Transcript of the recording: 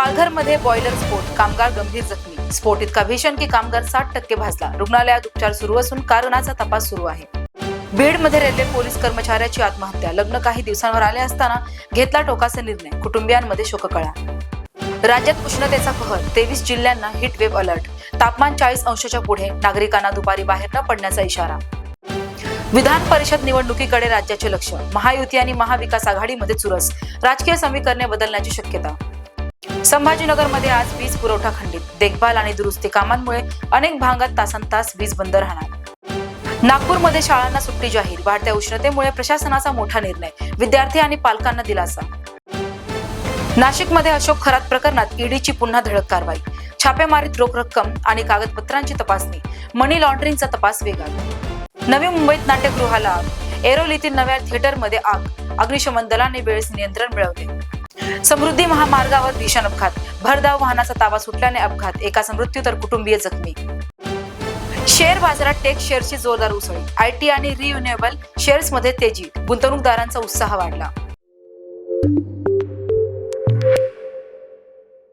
पालघरमध्ये बॉयलर स्फोट, कामगार गंभीर जखमी. स्फोट इतका भीषण की कामगार 60% भाजला. रुग्णालयात उपचार सुरू असून कारणाचा तपास सुरू आहे. बीडमध्ये रेल्वे पोलीस कर्मचाऱ्याची आत्महत्या. लग्न काही दिवसांवर आले असताना घेतला टोकाचा निर्णय. कुटुंबियांमध्ये शोककळा. राज्यात उष्णतेचा कहर. 23 जिल्ह्यांना हीट वेव्ह अलर्ट. तापमान 40 अंशाच्या पुढे. नागरिकांना दुपारी बाहेर न पडण्याचा इशारा. विधान परिषद निवडणुकीकडे राज्याचे लक्ष. महायुती आणि महाविकास आघाडीमध्ये चुरस. राजकीय समीकरणे बदलण्याची शक्यता. संभाजीनगरमध्ये आज वीज पुरवठा खंडित. देखभाल आणि दुरुस्ती कामांमुळे अनेक भागात तासनतास वीज बंद राहणार. नागपूरमध्ये शाळांना सुट्टी जाहीर. वाढत्या उष्णतेमुळे प्रशासनाचा मोठा निर्णय. विद्यार्थी आणि पालकांना दिलासा. नाशिकमध्ये अशोक खरात प्रकरणात ईडीची पुन्हा धडक कारवाई. छापेमारीत रोख रक्कम आणि कागदपत्रांची तपासणी. मनी लॉन्ड्रिंगचा तपास वेगात. नवी मुंबईत नाट्यगृहाला आग. ऐरोलीतील नव्या थिएटरमध्ये आग. अग्निशमन दलाने वेळेस नियंत्रण मिळवले. समृद्धी महामार्गावर भीषण अपघात. भरधाव वाहनाचा ताबा सुटल्याने अपघात. एकाचा मृत्यू तर कुटुंबीय जखमी. शेअर बाजारात टेक शेअर्सची जोरदार उसळी. आयटी आणि रिन्युएबल शेअर्समध्ये तेजी. गुंतवणूकदारांचा उत्साह वाढला.